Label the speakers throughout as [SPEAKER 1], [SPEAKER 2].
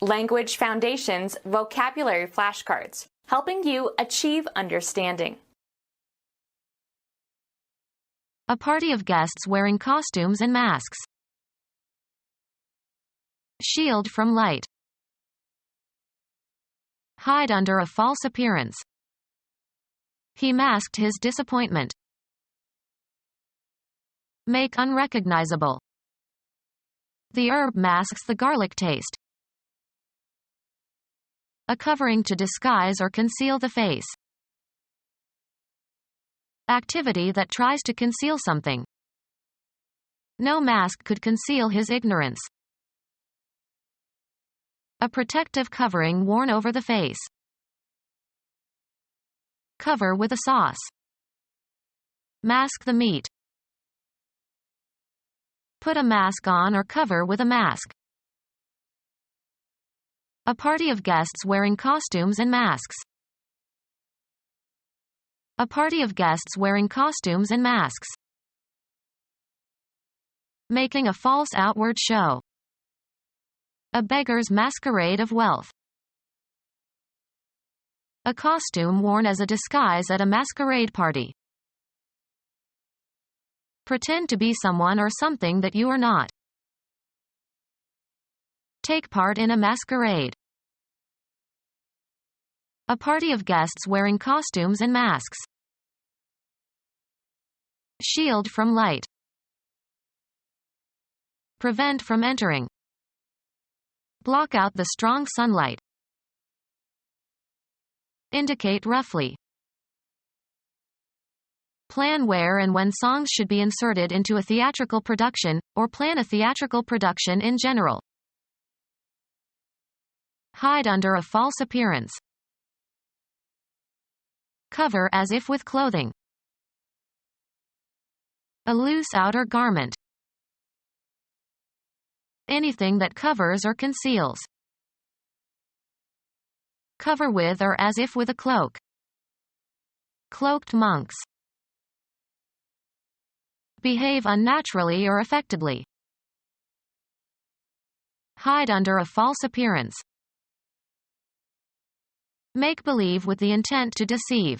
[SPEAKER 1] Language Foundations Vocabulary Flashcards, helping you achieve understanding.
[SPEAKER 2] A party of guests wearing costumes and masks. Shield from light. Hide under a false appearance. He masked his disappointment. Make unrecognizable. The herb masks the garlic taste. A covering to disguise or conceal the face. Activity that tries to conceal something. No mask could conceal his ignorance. A protective covering worn over the face. Cover with a sauce. Mask the meat. Put a mask on or cover with a mask. A party of guests wearing costumes and masks. A party of guests wearing costumes and masks. Making a false outward show. A beggar's masquerade of wealth. A costume worn as a disguise at a masquerade party. Pretend to be someone or something that you are not. Take part in a masquerade. A party of guests wearing costumes and masks. Shield from light. Prevent from entering. Block out the strong sunlight. Indicate roughly. Plan where and when songs should be inserted into a theatrical production, or plan a theatrical production in general. Hide under a false appearance. Cover as if with clothing. A loose outer garment. Anything that covers or conceals. Cover with or as if with a cloak. Cloaked monks. Behave unnaturally or affectedly. Hide under a false appearance. Make believe with the intent to deceive.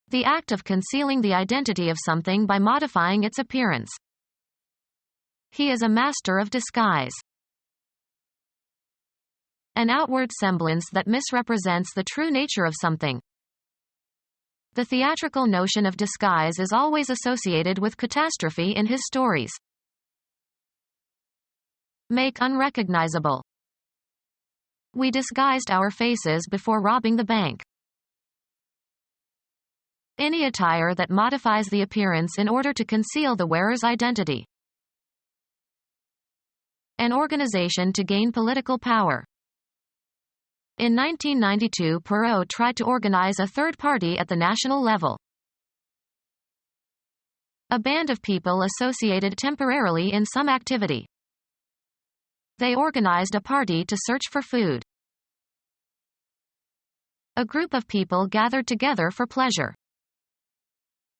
[SPEAKER 2] The act of concealing the identity of something by modifying its appearance. He is a master of disguise. An outward semblance that misrepresents the true nature of something. The theatrical notion of disguise is always associated with catastrophe in his stories. Make unrecognizable. We disguised our faces before robbing the bank. Any attire that modifies the appearance in order to conceal the wearer's identity. An organization to gain political power. In 1992, Perot tried to organize a third party at the national level. A band of people associated temporarily in some activity. They organized a party to search for food. A group of people gathered together for pleasure.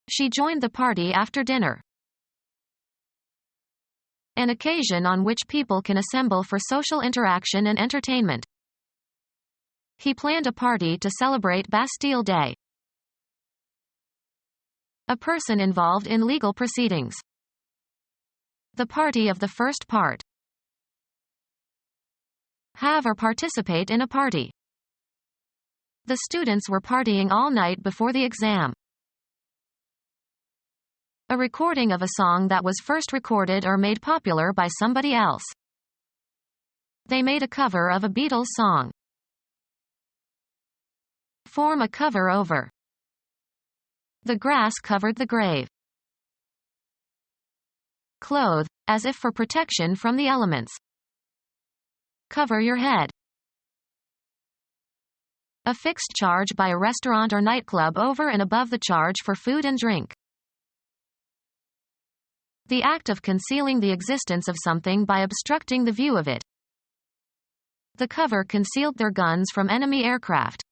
[SPEAKER 2] She joined the party after dinner. An occasion on which people can assemble for social interaction and entertainment. He planned a party to celebrate Bastille Day. A person involved in legal proceedings. The party of the first part. Have or participate in a party. The students were partying all night before the exam. A recording of a song that was first recorded or made popular by somebody else. They made a cover of a Beatles song. Form a cover over. The grass covered the grave. Clothe, as if for protection from the elements. Cover your head. A fixed charge by a restaurant or nightclub over and above the charge for food and drink. The act of concealing the existence of something by obstructing the view of it. The cover concealed their guns from enemy aircraft.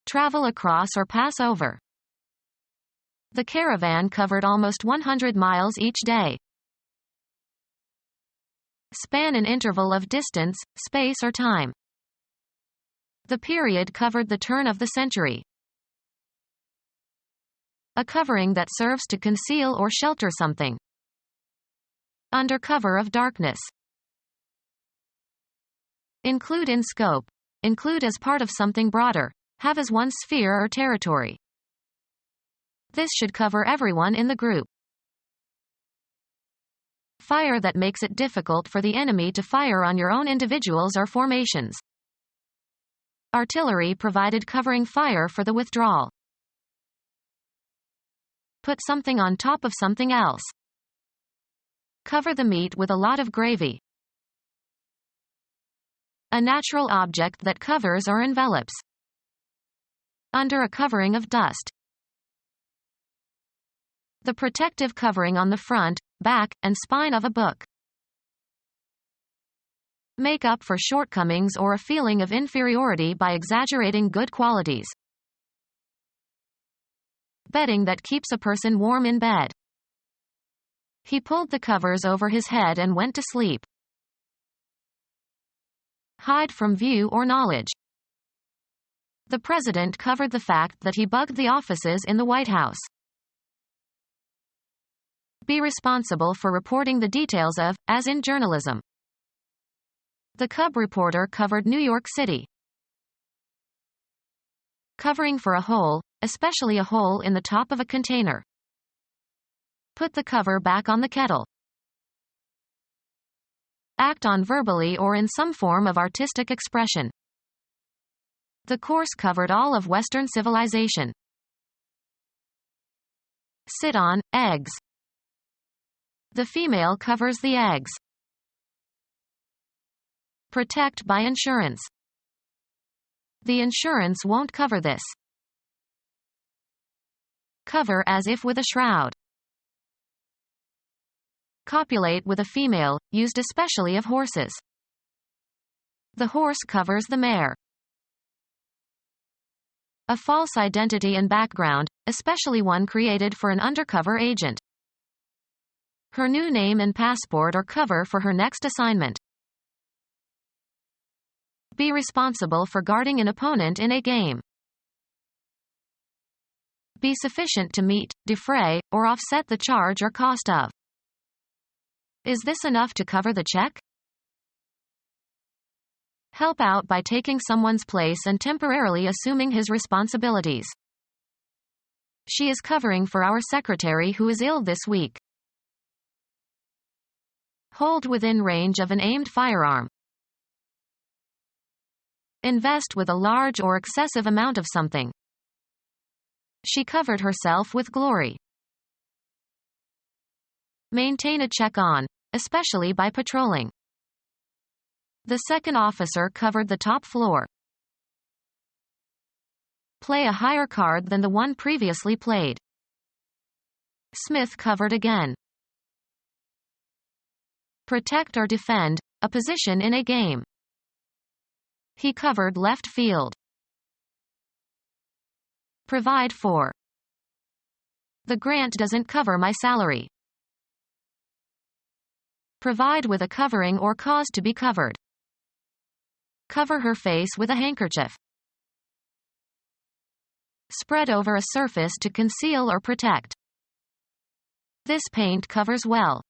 [SPEAKER 2] Travel across or pass over. The caravan covered almost 100 miles each day. span an interval of distance, space or time. The period covered the turn of the century. A covering that serves to conceal or shelter something. Under cover of darkness. Include in scope. Include as part of something broader. Have as one sphere or territory. This should cover everyone in the group. Fire that makes it difficult for the enemy to fire on your own individuals or formations. Artillery provided covering fire for the withdrawal. Put something on top of something else. Cover the meat with a lot of gravy. A natural object that covers or envelops. Under a covering of dust. The protective covering on the front, back, and spine of a book. Make up for shortcomings or a feeling of inferiority by exaggerating good qualities. Bedding that keeps a person warm in bed. He pulled the covers over his head and went to sleep. Hide from view or knowledge. The president covered the fact that he bugged the offices in the White House. Be responsible for reporting the details of, as in journalism. The cub reporter covered New York City. Covering for a hole, especially a hole in the top of a container. Put the cover back on the kettle. Act on verbally or in some form of artistic expression. The course covered all of Western civilization. Sit on, eggs. The female covers the eggs. Protect by insurance. The insurance won't cover this. Cover as if with a shroud. Copulate with a female, used especially of horses. The horse covers the mare. A false identity and background, especially one created for an undercover agent. Her new name and passport or cover for her next assignment. Be responsible for guarding an opponent in a game. Be sufficient to meet, defray, or offset the charge or cost of. Is this enough to cover the check? Help out by taking someone's place and temporarily assuming his responsibilities. She is covering for our secretary who is ill this week. Hold within range of an aimed firearm. Invest with a large or excessive amount of something. She covered herself with glory. Maintain a check on, especially by patrolling. The second officer covered the top floor. Play a higher card than the one previously played. Smith covered again. Protect or defend, a position in a game. He covered left field. Provide for. The grant doesn't cover my salary. Provide with a covering or cause to be covered. Cover her face with a handkerchief. Spread over a surface to conceal or protect. This paint covers well.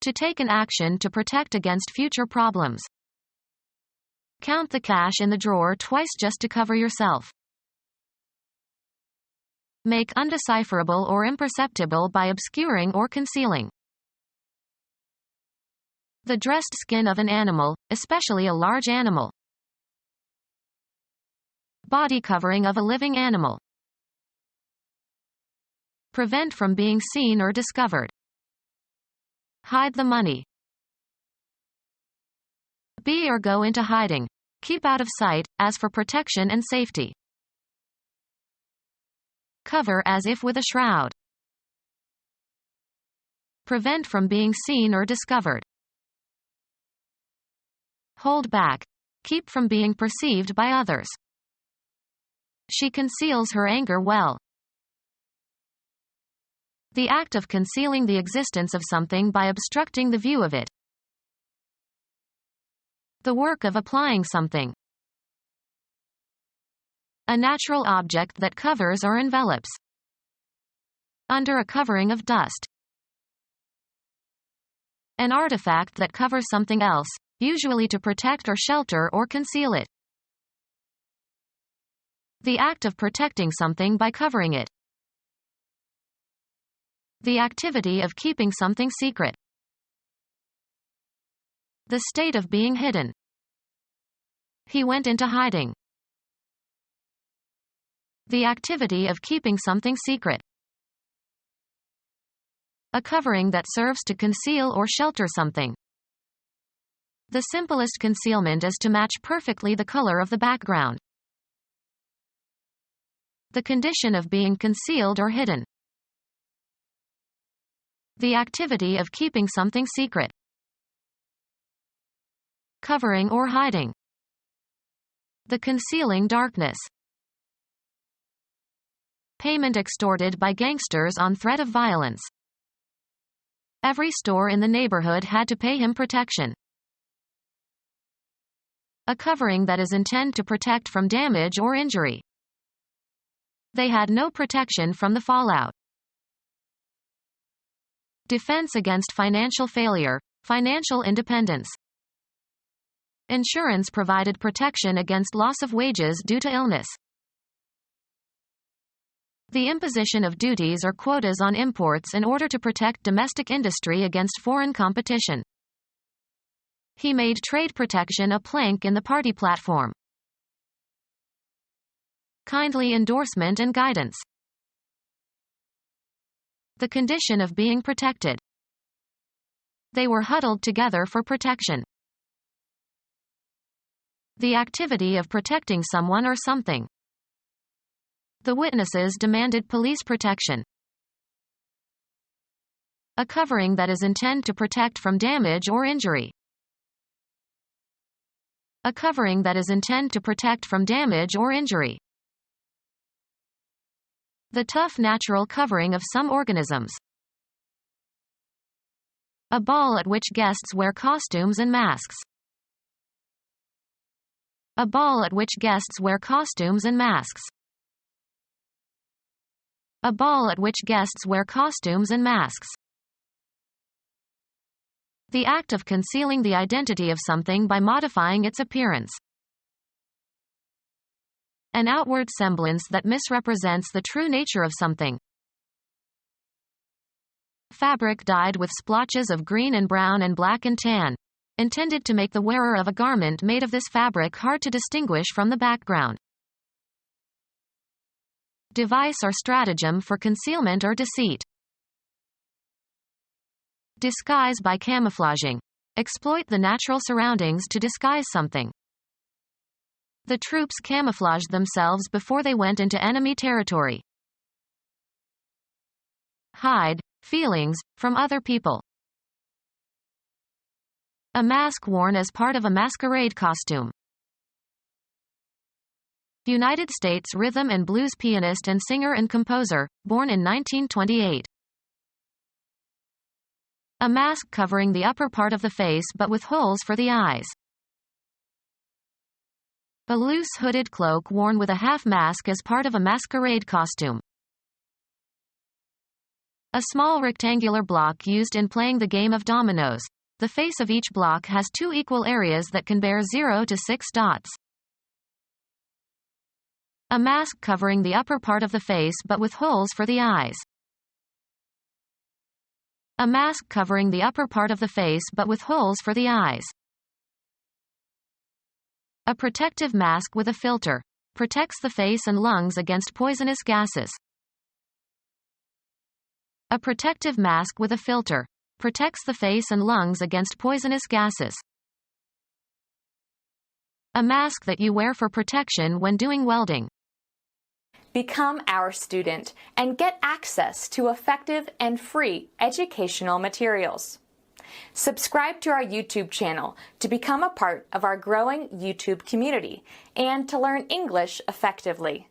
[SPEAKER 2] To take an action to protect against future problems. Count the cash in the drawer twice just to cover yourself. Make undecipherable or imperceptible by obscuring or concealing. The dressed skin of an animal, especially a large animal. Body covering of a living animal. Prevent from being seen or discovered. Hide the money. Be or go into hiding. Keep out of sight, as for protection and safety. Cover as if with a shroud. Prevent from being seen or discovered. Hold back. Keep from being perceived by others. She conceals her anger well. The act of concealing the existence of something by obstructing the view of it. The work of applying something. A natural object that covers or envelops. Under a covering of dust. An artifact that covers something else, usually to protect or shelter or conceal it. The act of protecting something by covering it. The activity of keeping something secret. The state of being hidden. He went into hiding. The activity of keeping something secret. A covering that serves to conceal or shelter something. The simplest concealment is to match perfectly the color of the background. The condition of being concealed or hidden. The activity of keeping something secret. Covering or hiding. The concealing darkness. Payment extorted by gangsters on threat of violence. Every store in the neighborhood had to pay him protection. A covering that is intended to protect from damage or injury. They had no protection from the fallout. Defense against financial failure, financial independence. Insurance provided protection against loss of wages due to illness. The imposition of duties or quotas on imports in order to protect domestic industry against foreign competition. He made trade protection a plank in the party platform. Kindly endorsement and guidance. The condition of being protected. They were huddled together for protection. The activity of protecting someone or something. The witnesses demanded police protection. A covering that is intended to protect from damage or injury. A covering that is intended to protect from damage or injury. The tough natural covering of some organisms. A ball at which guests wear costumes and masks. A ball at which guests wear costumes and masks. A ball at which guests wear costumes and masks. The act of concealing the identity of something by modifying its appearance. An outward semblance that misrepresents the true nature of something. Fabric dyed with splotches of green and brown and black and tan. Intended to make the wearer of a garment made of this fabric hard to distinguish from the background. Device or stratagem for concealment or deceit. Disguise by camouflaging. Exploit the natural surroundings to disguise something. The troops camouflaged themselves before they went into enemy territory. Hide feelings from other people. A mask worn as part of a masquerade costume. United States rhythm and blues pianist and singer and composer, born in 1928. A mask covering the upper part of the face but with holes for the eyes. A loose hooded cloak worn with a half mask as part of a masquerade costume. A small rectangular block used in playing the game of dominoes. The face of each block has two equal areas that can bear 0 to 6 dots. A mask covering the upper part of the face but with holes for the eyes. A mask covering the upper part of the face but with holes for the eyes. A protective mask with a filter. Protects the face and lungs against poisonous gases. A protective mask with a filter. Protects the face and lungs against poisonous gases. A mask that you wear for protection when doing welding.
[SPEAKER 1] Become our student and get access to effective and free educational materials. Subscribe to our YouTube channel to become a part of our growing YouTube community and to learn English effectively.